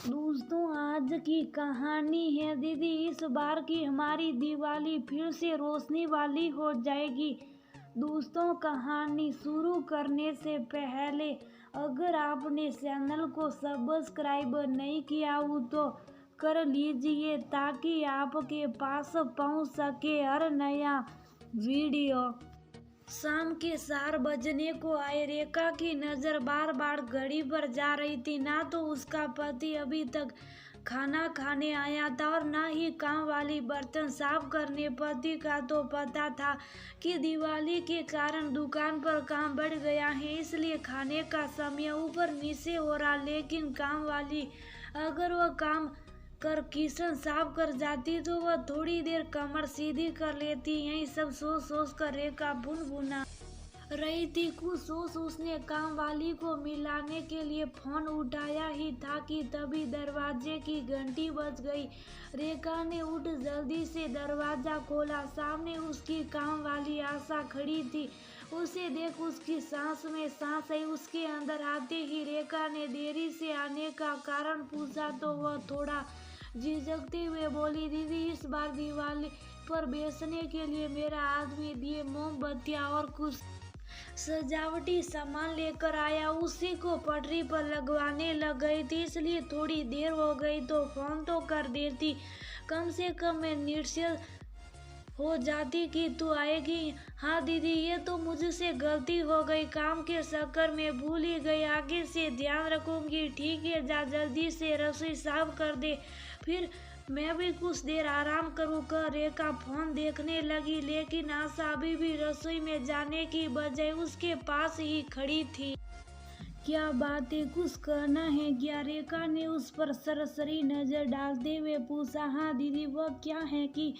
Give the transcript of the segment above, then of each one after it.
दोस्तों, आज की कहानी है दीदी, इस बार की हमारी दिवाली फिर से रोशनी वाली हो जाएगी। दोस्तों, कहानी शुरू करने से पहले अगर आपने चैनल को सब्सक्राइब नहीं किया हो तो कर लीजिए ताकि आपके पास पहुंच सके हर नया वीडियो। शाम के 4 बजने को आए। रेखा की नजर बार बार घड़ी पर जा रही थी। ना तो उसका पति अभी तक खाना खाने आया था और ना ही काम वाली बर्तन साफ करने। पति का तो पता था कि दिवाली के कारण दुकान पर काम बढ़ गया है, इसलिए खाने का समय ऊपर नीचे हो रहा। लेकिन काम वाली अगर वह काम कर किचन साफ कर जाती तो वह थोड़ी देर कमर सीधी कर लेती। यही सब सोच सोच कर रेखा भुनभुना रही थी। कुछ सोच उसने काम वाली को मिलाने के लिए फोन उठाया ही था कि तभी दरवाजे की घंटी बज गई। रेखा ने उठ जल्दी से दरवाजा खोला। सामने उसकी काम वाली आशा खड़ी थी। उसे देख उसकी सांस में सांस आई। उसके अंदर आते ही रेखा ने देरी से आने का कारण पूछा तो वह थोड़ा झिझकते हुए बोली, दीदी इस बार दिवाली पर बेचने के लिए मेरा आदमी दिए मोमबत्तियां और कुछ सजावटी सामान लेकर आया। उसी को पटरी पर लगवाने लग गई थी, इसलिए थोड़ी देर हो गई तो फोन तो कर देती। कम से कम मैं निश्चित हो जाती कि तू आएगी। हाँ दीदी, ये तो मुझसे गलती हो गई, काम के चक्कर में भूल ही गई। आगे से ध्यान रखूंगी। ठीक है, जा जल्दी से रसोई साफ कर दे, फिर मैं भी कुछ देर आराम करूँ कर रेखा फोन देखने लगी। लेकिन आशा अभी भी रसोई में जाने की बजाय उसके पास ही खड़ी थी। क्या बात है, कुछ कहना है क्या? रेखा ने उस पर सरसरी नजर डालते हुए पूछा। हाँ दीदी, वह क्या है कि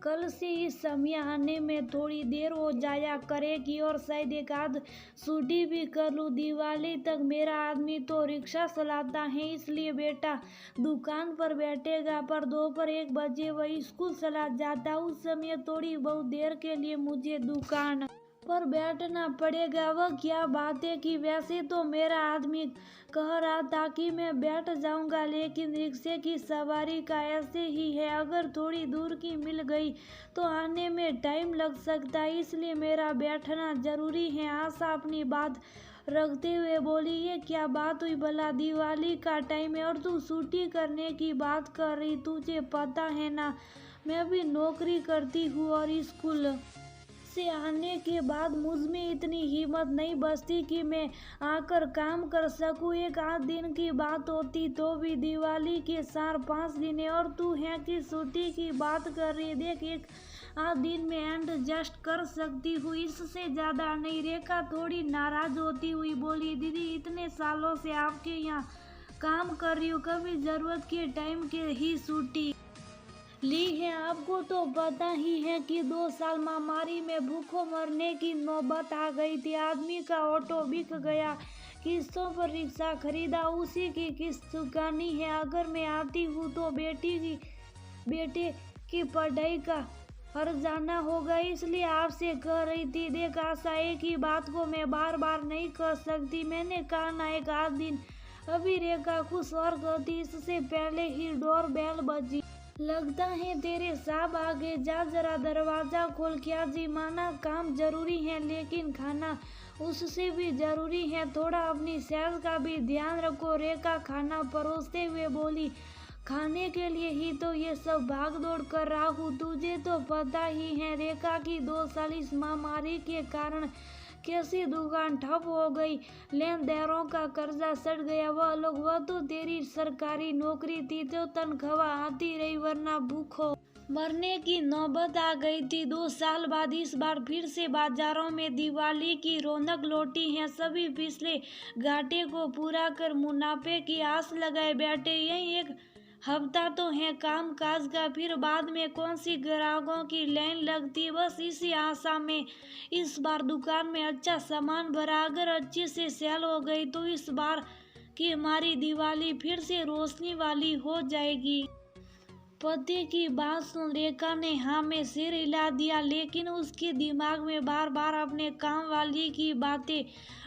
कल से इस समय आने में थोड़ी देर हो जाया करेगी और शायद एक आध छुट्टी भी कर लूँ। दिवाली तक मेरा आदमी तो रिक्शा चलाता है, इसलिए बेटा दुकान पर बैठेगा, पर दोपहर 1 बजे वह स्कूल चला जाता। उस समय थोड़ी बहुत देर के लिए मुझे दुकान पर बैठना पड़ेगा। वह क्या बात है कि वैसे तो मेरा आदमी कह रहा था कि मैं बैठ जाऊंगा, लेकिन रिक्शे की सवारी का ऐसे ही है, अगर थोड़ी दूर की मिल गई तो आने में टाइम लग सकता है, इसलिए मेरा बैठना जरूरी है। आशा अपनी बात रखते हुए बोली, ये क्या बात हुई भला? दिवाली का टाइम है और तू छुट्टी करने की बात कर रही? तुझे पता है ना मैं भी नौकरी करती हूँ और स्कूल से आने के बाद मुझ में इतनी हिम्मत नहीं बचती कि मैं आकर काम कर सकूं। एक आध दिन की बात होती तो भी दिवाली के 4-5 दिन है और तू है कि छुट्टी की बात कर रही है। देख, एक आध दिन में एडजस्ट कर सकती हूँ, इससे ज्यादा नहीं। रेखा थोड़ी नाराज होती हुई बोली, दीदी इतने सालों से आपके यहाँ काम कर रही हूँ, कभी जरूरत के टाइम के ही छुट्टी ली है? आपको तो पता ही है कि 2 साल महामारी में भूखों मरने की नौबत आ गई थी। आदमी का ऑटो बिक गया, किस्तों पर रिक्शा खरीदा, उसी की किस्त चुकानी है। अगर मैं आती हूँ तो बेटे की पढ़ाई का हर्जाना होगा, इसलिए आपसे कह रही थी। देख आशा, एक ही बात को मैं बार बार नहीं कह सकती। मैंने कहा ना एक आध दिन। अभी रेखा कुछ और कहती, इससे पहले ही डोर बेल बजी। लगता है तेरे साहब आ गए, जा जरा दरवाजा खोल। क्या जी? माना काम जरूरी है, लेकिन खाना उससे भी जरूरी है। थोड़ा अपनी सेहत का भी ध्यान रखो। रेखा खाना परोसते हुए बोली, खाने के लिए ही तो ये सब भाग दौड़ कर रहा हूँ, तुझे तो पता ही है। रेखा की 2 साल इस महामारी के कारण कैसी दुकान ठप हो गई, लेनदेनों का कर्जा सड़ गया। वह तो तेरी सरकारी नौकरी थी तो तनख्वाह आती रही, वरना भूखों मरने की नौबत आ गई थी। 2 साल बाद इस बार फिर से बाजारों में दिवाली की रौनक लौटी है। सभी पिछले घाटे को पूरा कर मुनाफे की आस लगाए बैठे। यही एक हफ्ता तो है काम काज का, फिर बाद में कौन सी ग्राहकों की लाइन लगती, बस इसी आशा में इस बार दुकान में अच्छा सामान भरा। अगर अच्छे से सेल हो गई तो इस बार की हमारी दिवाली फिर से रोशनी वाली हो जाएगी। पति की बात सुन रेखा ने हाँ में सिर हिला दिया, लेकिन उसके दिमाग में बार बार अपने काम वाली की बातें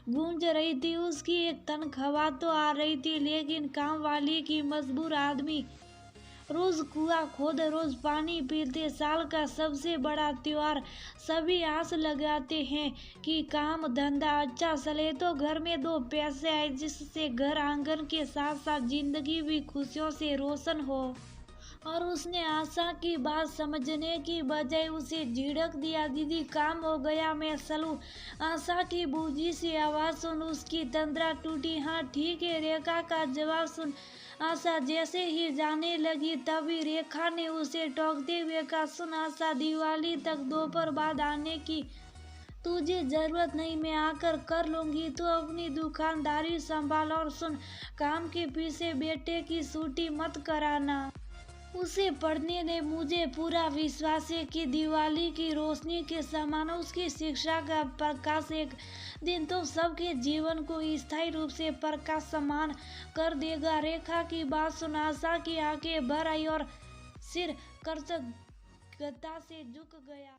गूंज रही थी। उसकी एक तनख्वाह तो आ रही थी, लेकिन काम वाली की मजबूर आदमी रोज कुआं खोद रोज पानी पीते। साल का सबसे बड़ा त्योहार, सभी आस लगाते हैं कि काम धंधा अच्छा चले तो घर में दो पैसे आए, जिससे घर आंगन के साथ साथ जिंदगी भी खुशियों से रोशन हो। और उसने आशा की बात समझने की बजाय उसे झिड़क दिया, दीदी काम हो गया, मैं चलूं। आशा की बूझी सी आवाज सुन उसकी तंद्रा टूटी। हाँ ठीक है, रेखा का जवाब सुन आशा जैसे ही जाने लगी, तभी रेखा ने उसे टोकते हुए कहा, सुन आशा, दिवाली तक दोपहर बाद आने की तुझे जरूरत नहीं, मैं आकर कर लूंगी। तू अपनी दुकानदारी संभाल और सुन, काम के पीछे बेटे की छुट्टी मत कराना। उसे पढ़ने दे, मुझे पूरा विश्वास है कि दिवाली की रोशनी के समान उसकी शिक्षा का प्रकाश एक दिन तो सबके जीवन को स्थायी रूप से प्रकाशमान कर देगा। रेखा की बात सुन आशा की आंखें भर आई और सिर कृतज्ञता से झुक गया।